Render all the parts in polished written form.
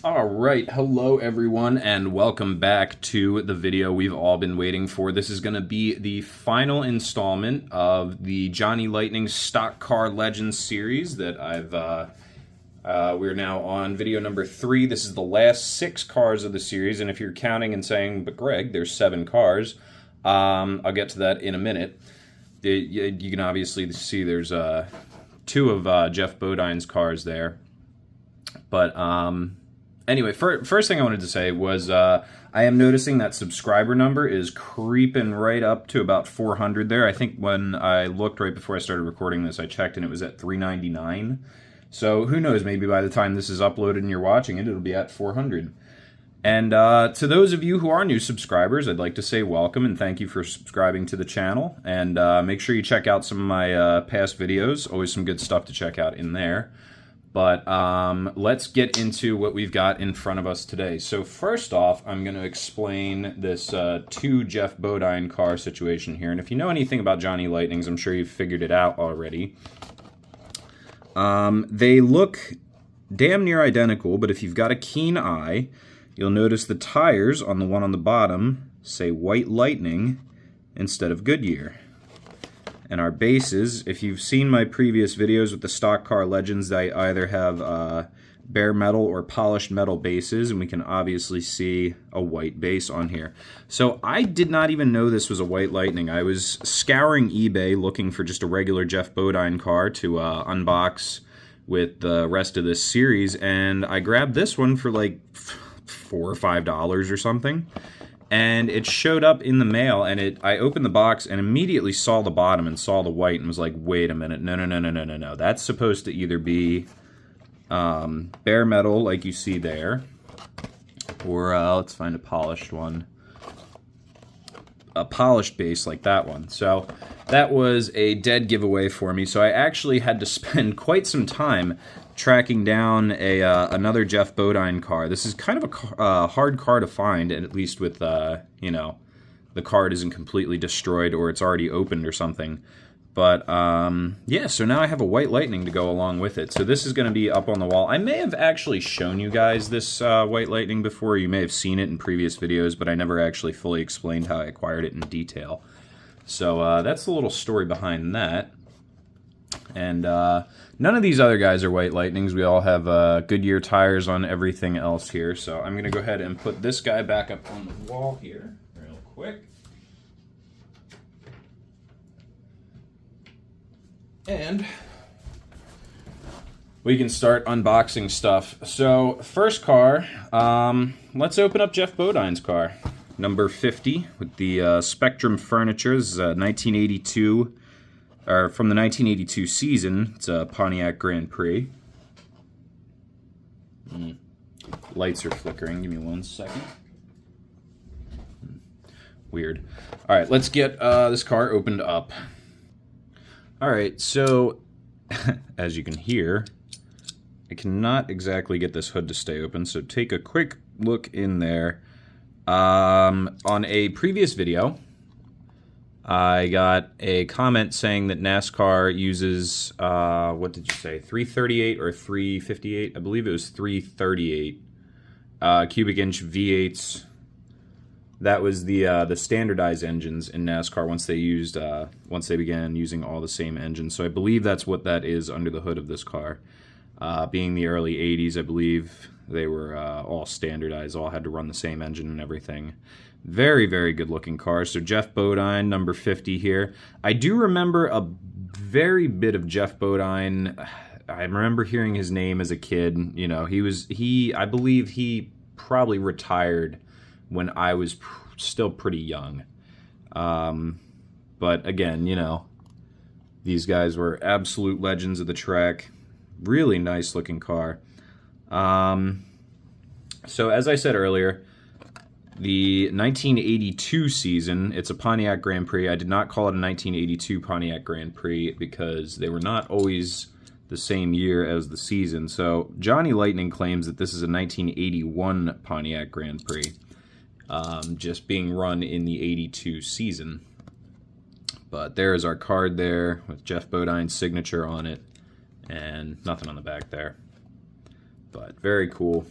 All right, hello everyone, and welcome back to the video we've all been waiting for. This is going to be the final installment of the Johnny Lightning Stock Car Legends series that we're now on video number 3. This is the last 6 cars of the series, and if you're counting and saying, but Greg, there's 7 cars, I'll get to that in a minute. You can obviously see there's 2 of Jeff Bodine's cars there, but anyway, first thing I wanted to say was I am noticing that subscriber number is creeping right up to about 400 there. I think when I looked right before I started recording this, I checked and it was at 399. So who knows, maybe by the time this is uploaded and you're watching it, it'll be at 400. And to those of you who are new subscribers, I'd like to say welcome and thank you for subscribing to the channel. And make sure you check out some of my past videos. Always some good stuff to check out in there. But let's get into what we've got in front of us today. So first off, I'm going to explain this 2 Jeff Bodine car situation here. And if you know anything about Johnny Lightnings, I'm sure you've figured it out already. They look damn near identical, but if you've got a keen eye, you'll notice the tires on the one on the bottom say White Lightning instead of Goodyear. And our bases, if you've seen my previous videos with the Stock Car Legends, they either have bare metal or polished metal bases, and we can obviously see a white base on here. So I did not even know this was a White Lightning. I was scouring eBay looking for just a regular Jeff Bodine car to unbox with the rest of this series, and I grabbed this one for like $4 or $5 or something. And it showed up in the mail, and I opened the box and immediately saw the bottom and saw the white and was like, wait a minute, no. That's supposed to either be bare metal like you see there, or let's find a polished one. A polished base like that one. So that was a dead giveaway for me. So I actually had to spend quite some time tracking down another Jeff Bodine car. This is kind of a hard car to find, at least with, you know, the card isn't completely destroyed or it's already opened or something. But, yeah, so now I have a White Lightning to go along with it. So this is going to be up on the wall. I may have actually shown you guys this White Lightning before. You may have seen it in previous videos, but I never actually fully explained how I acquired it in detail. So that's the little story behind that. And none of these other guys are White Lightnings. We all have Goodyear tires on everything else here. So I'm going to go ahead and put this guy back up on the wall here real quick. And we can start unboxing stuff. So first car, let's open up Jeff Bodine's car. Number 50 with the Spectrum Furniture. This is 1982. Or from the 1982 season. It's a Pontiac Grand Prix. Lights are flickering. Give me 1 second. Weird. All right, let's get this car opened up. All right, so as you can hear, I cannot exactly get this hood to stay open, so take a quick look in there. On a previous video, I got a comment saying that NASCAR uses, what did you say, 338 or 358? I believe it was 338 cubic inch V8s. That was the standardized engines in NASCAR once they began using all the same engines. So I believe that's what that is under the hood of this car. Being the early 80s, I believe they were all standardized, all had to run the same engine and everything. Very, very good looking car. So Jeff Bodine, number 50 here. I do remember a very bit of Jeff Bodine. I remember hearing his name as a kid. You know, I believe he probably retired when I was still pretty young. But again, you know, these guys were absolute legends of the track. Really nice looking car. So as I said earlier, the 1982 season, it's a Pontiac Grand Prix. I did not call it a 1982 Pontiac Grand Prix because they were not always the same year as the season. So Johnny Lightning claims that this is a 1981 Pontiac Grand Prix, just being run in the 82 season. But there is our card there with Jeff Bodine's signature on it, and nothing on the back there. But very cool.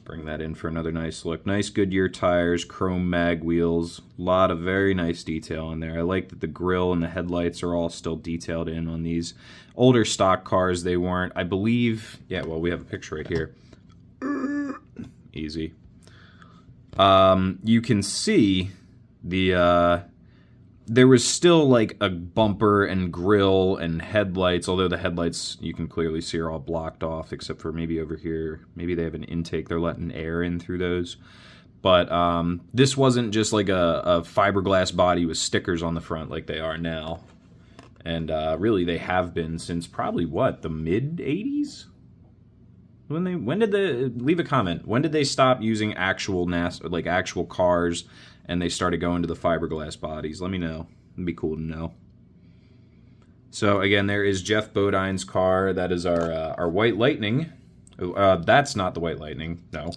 Bring that in for another nice look. Nice Goodyear tires, chrome mag wheels. A lot of very nice detail in there. I like that the grille and the headlights are all still detailed in on these. Older stock cars, they weren't. I believe, yeah, well, we have a picture right here. Easy. You can see the there was still like a bumper and grille and headlights, although the headlights you can clearly see are all blocked off except for maybe over here. Maybe they have an intake, they're letting air in through those. But this wasn't just like a fiberglass body with stickers on the front like they are now. And really they have been since probably what, the mid 80s? When did they leave a comment? When did they stop using actual like actual cars and they started going to the fiberglass bodies? Let me know. It'd be cool to know. So again, there is Jeff Bodine's car. That is our White Lightning. That's not the White Lightning. No,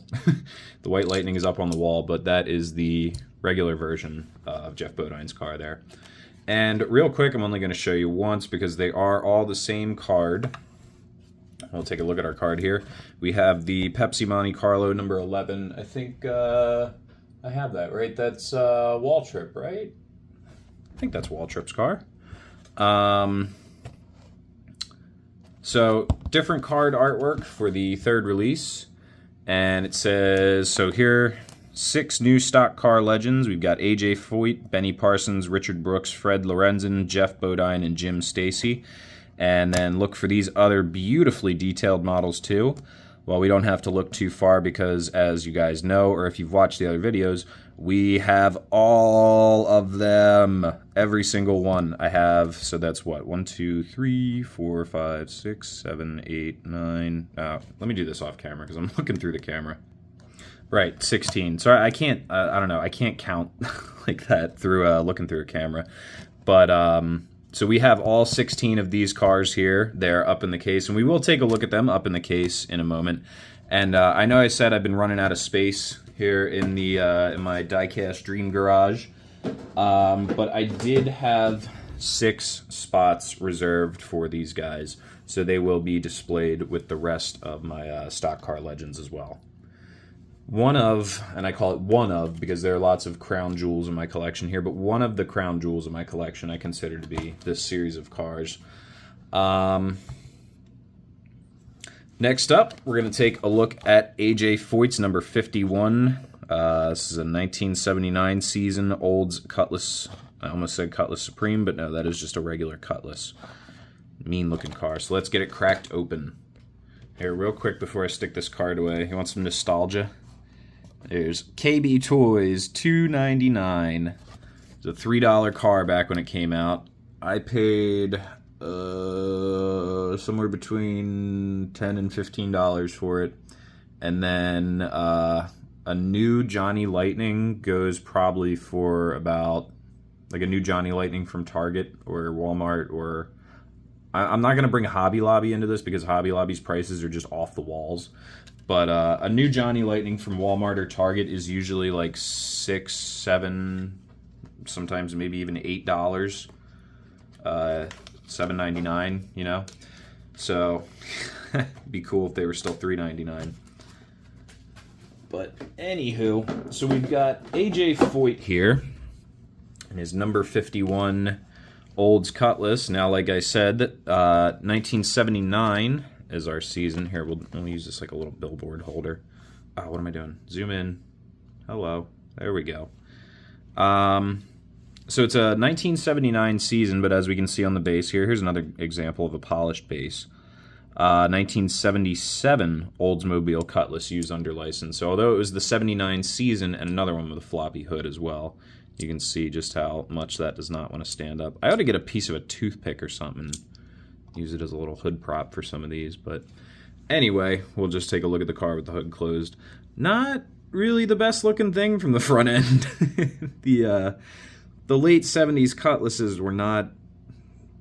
the White Lightning is up on the wall, but that is the regular version of Jeff Bodine's car there. And real quick, I'm only going to show you once because they are all the same card. We'll take a look at our card here. We have the Pepsi Monte Carlo number 11. I think I have that, right? That's Waltrip, right? I think that's Waltrip's car. So different card artwork for the third release. And it says, so here, 6 new stock car legends. We've got AJ Foyt, Benny Parsons, Richard Brooks, Fred Lorenzen, Jeff Bodine, and Jim Stacy. And then look for these other beautifully detailed models too. Well, we don't have to look too far because, as you guys know, or if you've watched the other videos, we have all of them. Every single one I have. So that's what? 1, 2, 3, 4, 5, 6, 7, 8, 9. Let me do this off camera because I'm looking through the camera. Right, 16. Sorry, I can't, I don't know, I can't count like that through looking through a camera. But, so we have all 16 of these cars here. They're up in the case, and we will take a look at them up in the case in a moment. And I know I said I've been running out of space here in the in my diecast dream garage, but I did have 6 spots reserved for these guys, so they will be displayed with the rest of my stock car legends as well. One of, and I call it one of because there are lots of crown jewels in my collection here, but one of the crown jewels in my collection I consider to be this series of cars. Next up, we're going to take a look at AJ Foyt's number 51. This is a 1979 season Olds Cutlass. I almost said Cutlass Supreme, but no, that is just a regular Cutlass. Mean looking car. So let's get it cracked open. Here, real quick before I stick this card away. You want some nostalgia? There's KB Toys, $2.99. It's a $3 car back when it came out. I paid somewhere between $10 and $15 for it. And then a new Johnny Lightning goes probably for about, like a new Johnny Lightning from Target or Walmart or... I'm not going to bring Hobby Lobby into this because Hobby Lobby's prices are just off the walls. But a new Johnny Lightning from Walmart or Target is usually like $6, $7, sometimes maybe even $8. $7.99, you know? So, it'd be cool if they were still $3.99. But anywho, so we've got AJ Foyt here, and his number 51 Olds Cutlass. Now, like I said, 1979 is our season. Here, we'll use this like a little billboard holder. Oh, what am I doing? Zoom in. Hello. There we go. So it's a 1979 season, but as we can see on the base here, here's another example of a polished base. 1977 Oldsmobile Cutlass used under license. So although it was the 79 season and another one with a floppy hood as well, you can see just how much that does not want to stand up. I ought to get a piece of a toothpick or something and use it as a little hood prop for some of these. But anyway, we'll just take a look at the car with the hood closed. Not really the best looking thing from the front end. The late 70s Cutlasses were not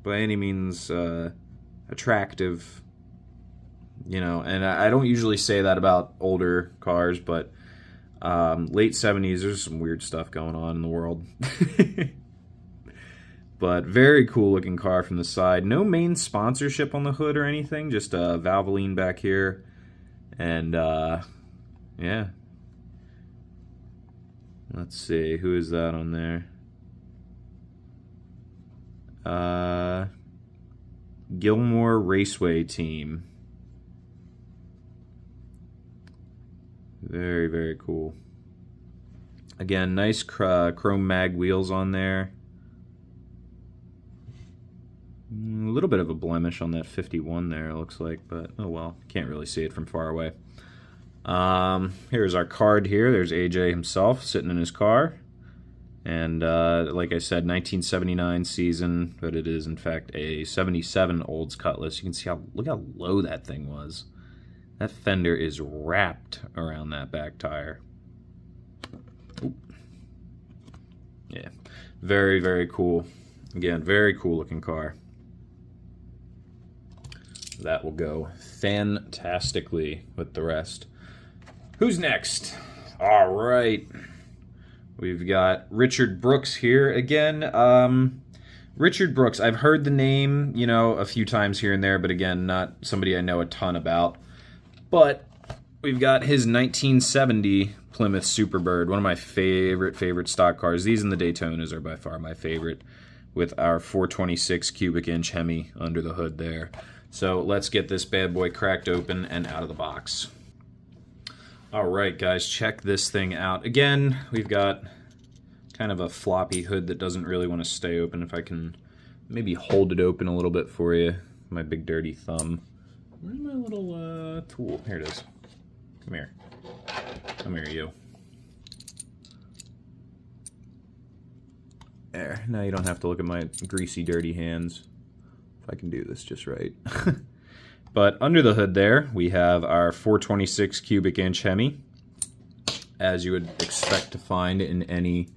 by any means attractive, you know, and I don't usually say that about older cars, but late 70s, there's some weird stuff going on in the world. But very cool looking car from the side. No main sponsorship on the hood or anything, just a Valvoline back here. And Yeah. Let's see, who is that on there? Gilmore Raceway Team. Very, very cool. Again, nice chrome mag wheels on there. A little bit of a blemish on that 51 there, it looks like, but oh well, can't really see it from far away. Here's our card here. There's AJ himself sitting in his car. And like I said, 1979 season, but it is in fact a 77 Olds Cutlass. You can see look how low that thing was. That fender is wrapped around that back tire. Oop. Yeah, very, very cool. Again, very cool looking car. That will go fantastically with the rest. Who's next? All right. We've got Richard Brooks here again. Richard Brooks, I've heard the name, you know, a few times here and there, but again, not somebody I know a ton about. But we've got his 1970 Plymouth Superbird, one of my favorite stock cars. These and the Daytonas are by far my favorite, with our 426 cubic inch Hemi under the hood there. So let's get this bad boy cracked open and out of the box. Alright guys, check this thing out. Again, we've got kind of a floppy hood that doesn't really want to stay open. If I can maybe hold it open a little bit for you, my big dirty thumb. Where's my little tool? Here it is. Come here. Come here, you. There, now you don't have to look at my greasy, dirty hands. If I can do this just right. But under the hood there, we have our 426 cubic inch Hemi, as you would expect to find in any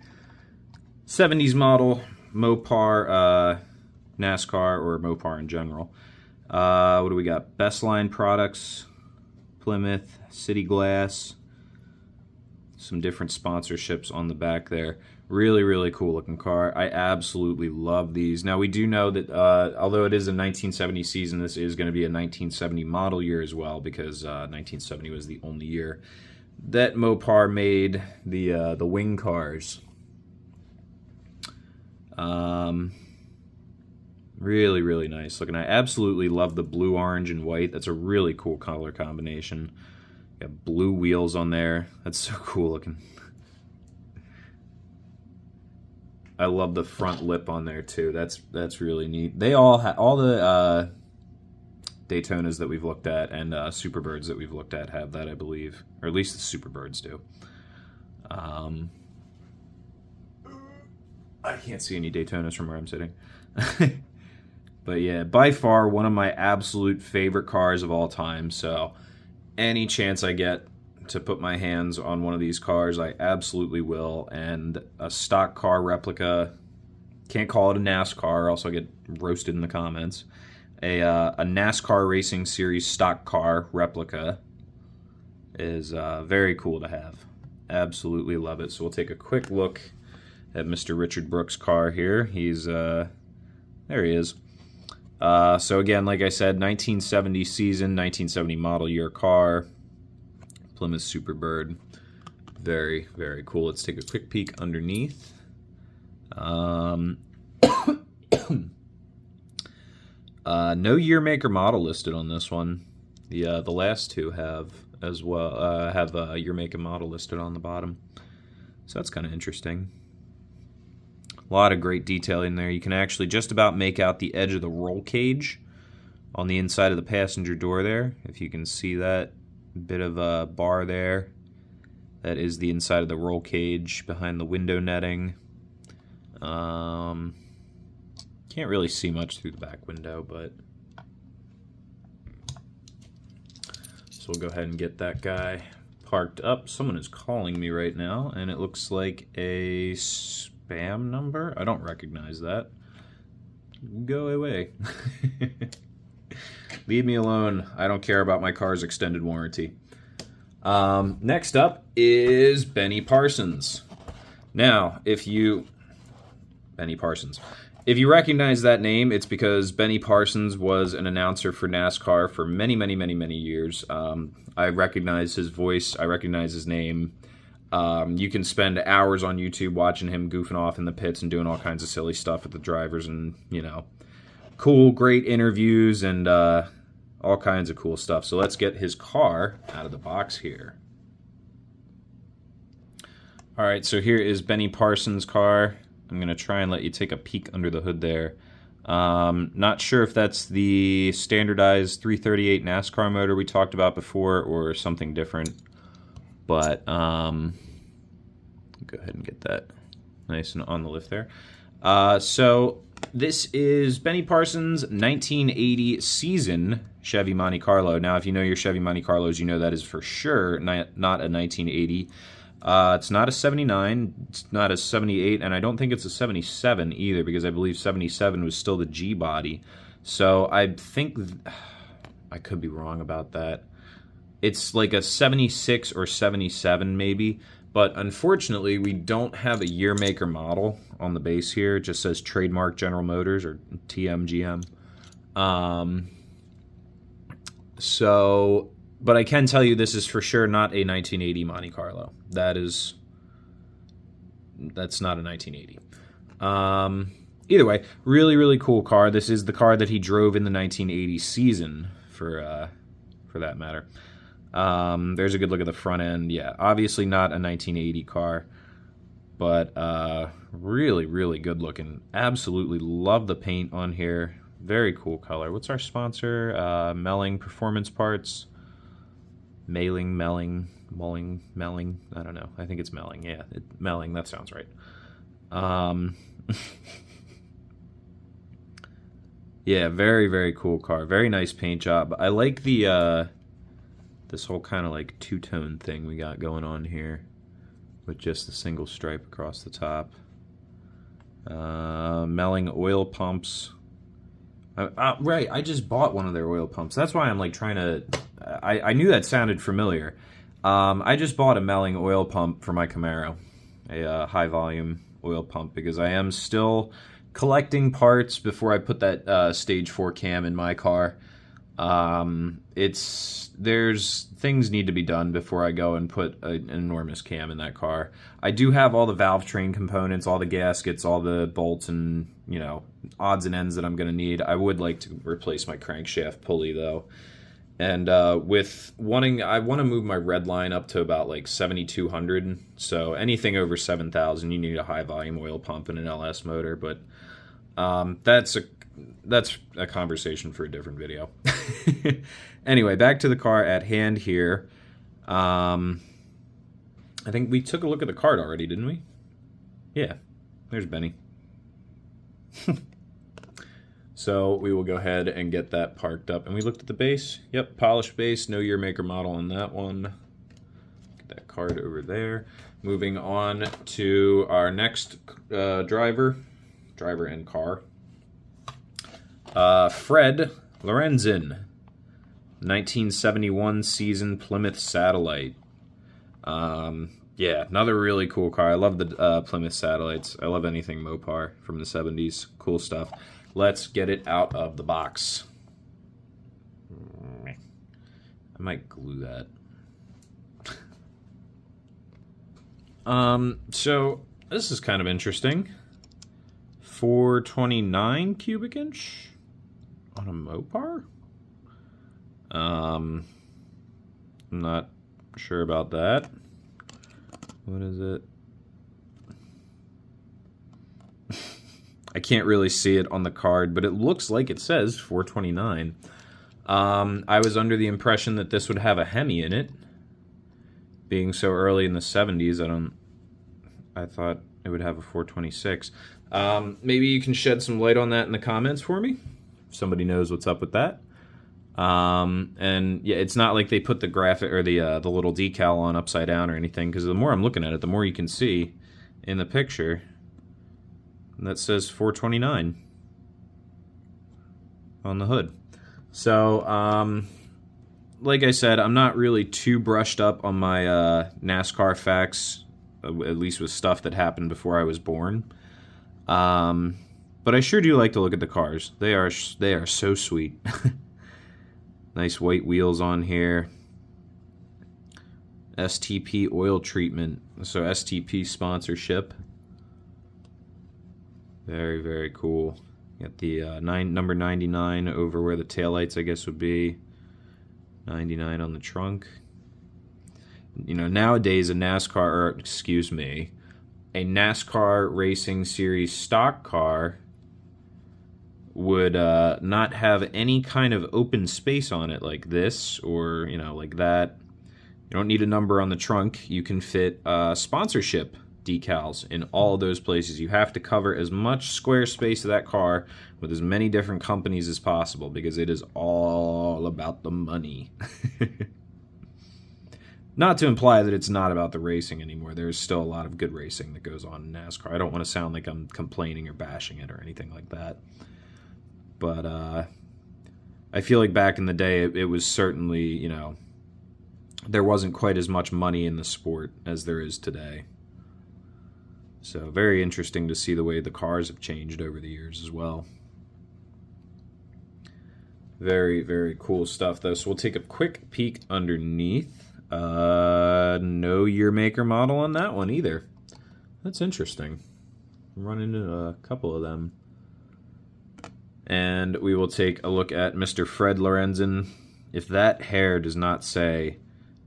70s model, Mopar, NASCAR, or Mopar in general. What do we got? Best Line products, Plymouth, City Glass, some different sponsorships on the back there. Really, really cool looking car. I absolutely love these. Now, we do know that although it is a 1970 season, this is going to be a 1970 model year as well, because 1970 was the only year that Mopar made the wing cars. Really, really nice looking. I absolutely love the blue, orange, and white. That's a really cool color combination. Got blue wheels on there. That's so cool looking. I love the front lip on there too. That's really neat. They all the Daytonas that we've looked at and Superbirds that we've looked at have that, I believe, or at least the Superbirds do. I can't see any Daytonas from where I'm sitting. But yeah, by far one of my absolute favorite cars of all time. So any chance I get to put my hands on one of these cars, I absolutely will. And a stock car replica, can't call it a NASCAR, else I'll get roasted in the comments. A NASCAR Racing Series stock car replica is very cool to have. Absolutely love it. So we'll take a quick look at Mr. Richard Brooks' car here. He's, there he is. So again, like I said, 1970 season, 1970 model year car. Plymouth Superbird. Very, very cool. Let's take a quick peek underneath. No year, make, or model listed on this one. The last two have as well. Have year, make, and model listed on the bottom. So that's kind of interesting. A lot of great detailing there. You can actually just about make out the edge of the roll cage on the inside of the passenger door there. If you can see that bit of a bar there, that is the inside of the roll cage behind the window netting. Can't really see much through the back window, but so we'll go ahead and get that guy parked up. Someone is calling me right now, and it looks like a spam number. I don't recognize that. Go away. Leave me alone. I don't care about my car's extended warranty. Next up is Benny Parsons. Now, Benny Parsons. If you recognize that name, it's because Benny Parsons was an announcer for NASCAR for many, many, many, many years. I recognize his voice. I recognize his name. You can spend hours on YouTube watching him goofing off in the pits and doing all kinds of silly stuff with the drivers and, you know, cool, great interviews and all kinds of cool stuff. So let's get his car out of the box here. All right, so here is Benny Parsons' car. I'm going to try and let you take a peek under the hood there. Not sure if that's the standardized 338 NASCAR motor we talked about before or something different. But go ahead and get that nice and on the lift there. So this is Benny Parsons' 1980 season Chevy Monte Carlo. Now, if you know your Chevy Monte Carlos, you know that is for sure not a 1980. It's not a 79, it's not a 78, and I don't think it's a 77 either, because I believe 77 was still the G body. So I think, I could be wrong about that. It's like a 76 or 77 maybe, but unfortunately we don't have a year, make, or model on the base here. It just says trademark General Motors or TMGM. But I can tell you this is for sure not a 1980 Monte Carlo. That's not a 1980. Either way, really, really cool car. This is the car that he drove in the 1980 season, for that matter. There's a good look at the front end. Yeah, obviously not a 1980 car, but really, really good looking. Absolutely love the paint on here. Very cool color. What's our sponsor? Melling Performance Parts. Melling, I don't know. I think it's Melling. Yeah, Melling, that sounds right. Yeah, very, very cool car. Very nice paint job. I like the this whole kind of like two-tone thing we got going on here with just a single stripe across the top. Melling oil pumps. Right, I just bought one of their oil pumps. That's why I'm like trying to... I knew that sounded familiar. I just bought a Melling oil pump for my Camaro, a high-volume oil pump, because I am still collecting parts before I put that Stage 4 cam in my car. Things need to be done before I go and put an enormous cam in that car. I do have all the valve train components, all the gaskets, all the bolts, and, you know, odds and ends that I'm going to need. I would like to replace my crankshaft pulley, though. And I want to move my red line up to about like 7,200. So anything over 7,000, you need a high volume oil pump and an LS motor. But that's a conversation for a different video. Anyway, back to the car at hand here. I think we took a look at the card already, didn't we? Yeah, there's Benny. So we will go ahead and get that parked up. And we looked at the base. Yep, polished base, no year, make, or model on that one. Get that card over there. Moving on to our next driver and car. Fred Lorenzen, 1971 season Plymouth Satellite. Yeah, another really cool car. I love the Plymouth Satellites. I love anything Mopar from the 70s. Cool stuff. Let's get it out of the box. I might glue that. So this is kind of interesting. 429 cubic inch on a Mopar? I'm not sure about that. What is it? I can't really see it on the card, but it looks like it says 429. I was under the impression that this would have a Hemi in it. Being so early in the 70s, I thought it would have a 426. Maybe you can shed some light on that in the comments for me, if somebody knows what's up with that. And yeah, it's not like they put the graphic or the little decal on upside down or anything, because the more I'm looking at it, the more you can see in the picture. And that says 429 on the hood. So, like I said, I'm not really too brushed up on my NASCAR facts, at least with stuff that happened before I was born. But But I sure do like to look at the cars. They are so sweet. Nice white wheels on here. STP oil treatment. So STP sponsorship. Very, very cool. Got the number 99 over where the taillights, I guess, would be. 99 on the trunk. You know, nowadays a NASCAR Racing Series stock car would not have any kind of open space on it like this, or, you know, like that. You don't need a number on the trunk. You can fit sponsorship decals in all of those places. You have to cover as much square space of that car with as many different companies as possible, because it is all about the money. Not to imply that it's not about the racing anymore. There's still a lot of good racing that goes on in NASCAR. I don't want to sound like I'm complaining or bashing it or anything like that. But I feel like back in the day, it was certainly, you know, there wasn't quite as much money in the sport as there is today. So very interesting to see the way the cars have changed over the years as well. Very, very cool stuff, though. So we'll take a quick peek underneath. No year, make, or model on that one either. That's interesting. Run into a couple of them. And we will take a look at Mr. Fred Lorenzen. If that hair does not say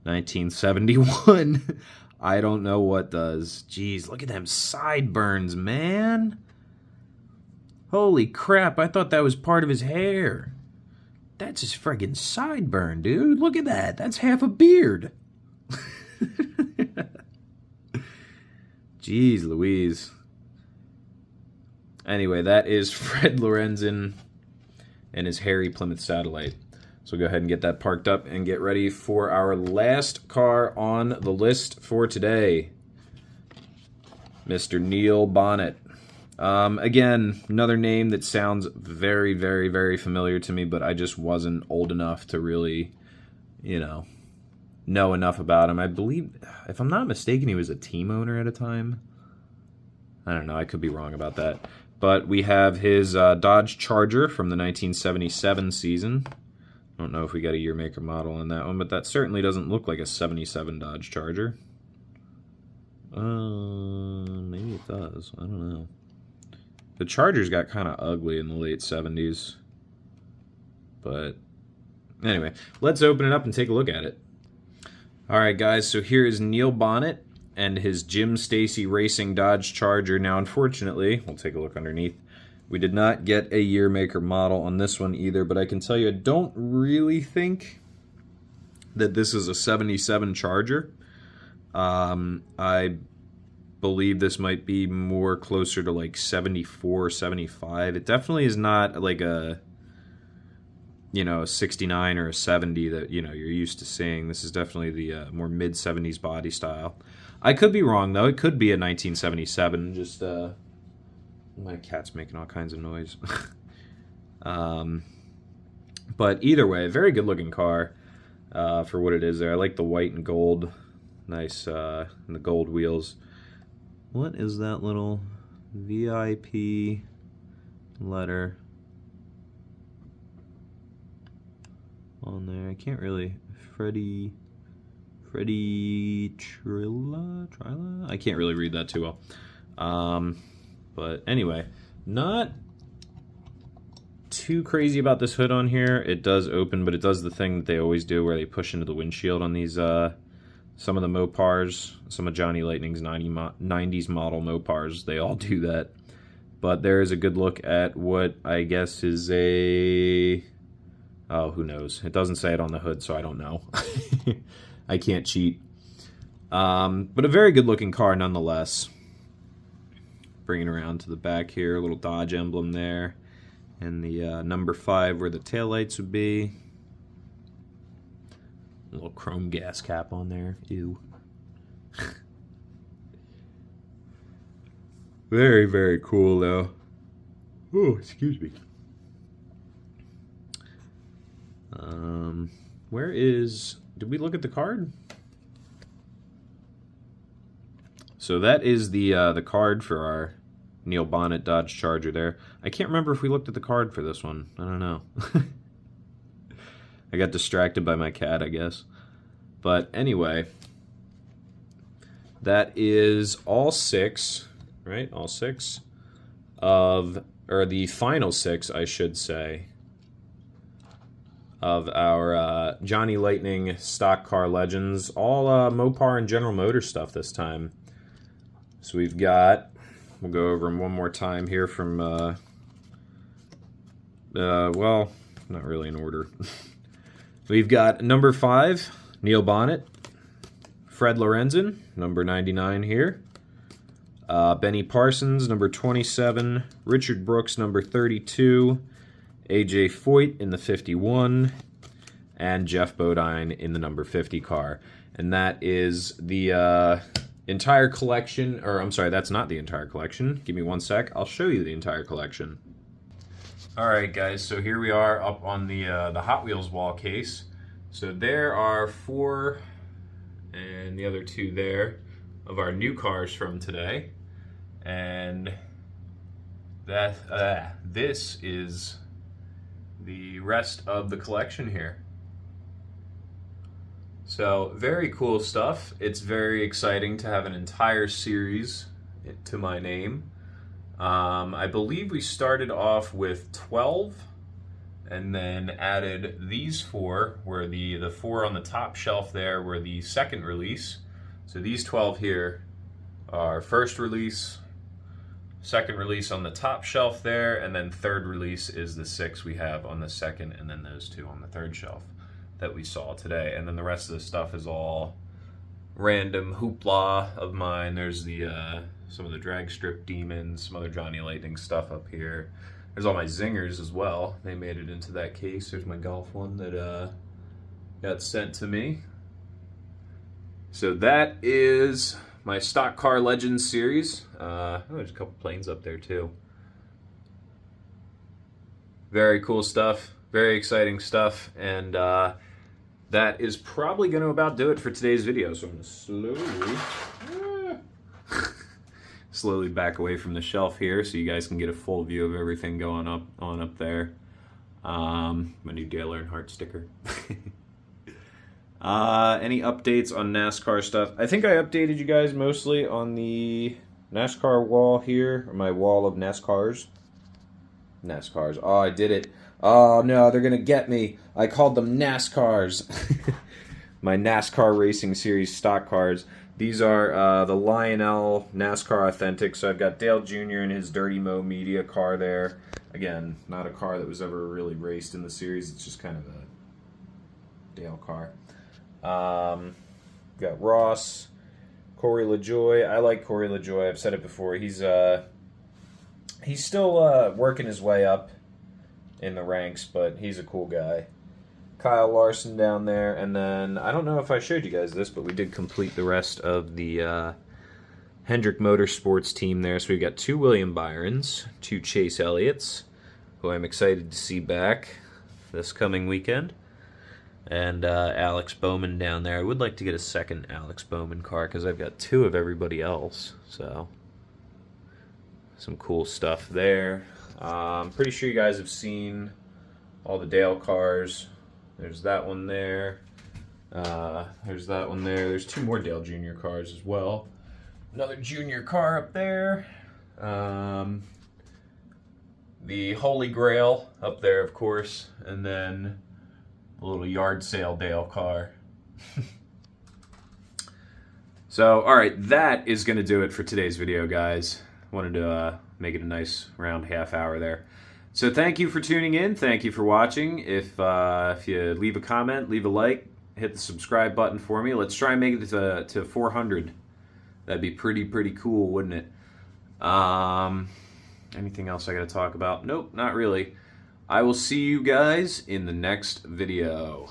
1971, I don't know what does. Jeez, look at them sideburns, man. Holy crap, I thought that was part of his hair. That's his friggin' sideburn, dude. Look at that. That's half a beard. Jeez Louise. Anyway, that is Fred Lorenzen and his hairy Plymouth Satellite. So go ahead and get that parked up and get ready for our last car on the list for today. Mr. Neil Bonnet. Again, another name that sounds very, very, very familiar to me, but I just wasn't old enough to really, you know enough about him. I believe, if I'm not mistaken, he was a team owner at a time. I don't know, I could be wrong about that. But we have his Dodge Charger from the 1977 season. I don't know if we got a year, make, or model on that one, but that certainly doesn't look like a 77 Dodge Charger. Maybe it does. I don't know. The Chargers got kind of ugly in the late 70s. But anyway, let's open it up and take a look at it. Alright guys, so here is Neil Bonnet and his Jim Stacy Racing Dodge Charger. Now unfortunately, we'll take a look underneath. We did not get a year, make, or model on this one either, but I can tell you I don't really think that this is a 77 Charger. I believe this might be more closer to like 74, 75. It definitely is not like a, you know, a 69 or a 70 that, you know, you're used to seeing. This is definitely the more mid-70s body style. I could be wrong, though. It could be a 1977. Just, my cat's making all kinds of noise. But either way, very good-looking car for what it is there. I like the white and gold. Nice, and the gold wheels. What is that little VIP letter on there? I can't really. Freddie Trilla? I can't really read that too well. But anyway, not too crazy about this hood on here. It does open, but it does the thing that they always do where they push into the windshield on these, some of the Mopars, some of Johnny Lightning's 90s model Mopars, they all do that. But there is a good look at what I guess is a... Oh, who knows? It doesn't say it on the hood, so I don't know. I can't cheat. But a very good looking car nonetheless. Bringing around to the back here, a little Dodge emblem there. And the number 5 where the taillights would be. A little chrome gas cap on there. Ew. Very, very cool, though. Oh, excuse me. Where is... Did we look at the card? So that is the card for our Neil Bonnet Dodge Charger there. I can't remember if we looked at the card for this one. I don't know. I got distracted by my cat, I guess. But anyway, that is all 6, right? All 6 of, or the final 6, I should say, of our Johnny Lightning Stock Car Legends. All Mopar and General Motors stuff this time. So we've got, we'll go over them one more time here from, well, not really in order. We've got number 5, Neil Bonnet, Fred Lorenzen, number 99 here, Benny Parsons, number 27, Richard Brooks, number 32, AJ Foyt in the 51, and Jeff Bodine in the number 50 car. And that is the entire collection, or I'm sorry, that's not the entire collection. Give me one sec, I'll show you the entire collection. Alright guys, so here we are up on the Hot Wheels wall case. So there are 4, and the other 2 there, of our new cars from today. And that this is the rest of the collection here. So very cool stuff. It's very exciting to have an entire series to my name. I believe we started off with 12 and then added these 4, where the 4 on the top shelf there were the second release. So these 12 here are first release, second release on the top shelf there, and then third release is the 6 we have on the second, and then those 2 on the third shelf that we saw today. And then the rest of the stuff is all random hoopla of mine. There's the some of the drag strip demons, some other Johnny Lightning stuff up here. There's all my zingers as well. They made it into that case. There's my golf one that got sent to me. So that is my Stock Car Legends series. Oh, there's a couple planes up there too. Very cool stuff. Very exciting stuff. And that is probably going to about do it for today's video. So I'm going to slowly back away from the shelf here so you guys can get a full view of everything going on up there. My new Dale Earnhardt sticker. Any updates on NASCAR stuff? I think I updated you guys mostly on the NASCAR wall here, or my wall of NASCARs. NASCARs. Oh, I did it. Oh no, they're gonna get me. I called them NASCARs. My NASCAR Racing Series stock cars. These are the Lionel NASCAR Authentic. So I've got Dale Jr. in his Dirty Mo Media car there. Again, not a car that was ever really raced in the series. It's just kind of a Dale car. Got Ross, Corey LaJoy. I like Corey LaJoy. I've said it before. He's still working his way up in the ranks, but he's a cool guy. Kyle Larson down there, and then I don't know if I showed you guys this, but we did complete the rest of the Hendrick Motorsports team there. So we've got 2 William Byrons, 2 Chase Elliott's, who I'm excited to see back this coming weekend. And Alex Bowman down there. I would like to get a second Alex Bowman car because I've got 2 of everybody else. So, some cool stuff there. I'm pretty sure you guys have seen all the Dale cars. There's that one there. There's that one there. There's 2 more Dale Jr. cars as well. Another Junior car up there. The Holy Grail up there, of course. And then a little yard sale Dale car. So, alright, that is going to do it for today's video, guys. Wanted to make it a nice round half hour there. So thank you for tuning in. Thank you for watching. If you leave a comment, leave a like, hit the subscribe button for me. Let's try and make it to 400. That'd be pretty cool, wouldn't it? Anything else I got to talk about? Nope, not really. I will see you guys in the next video.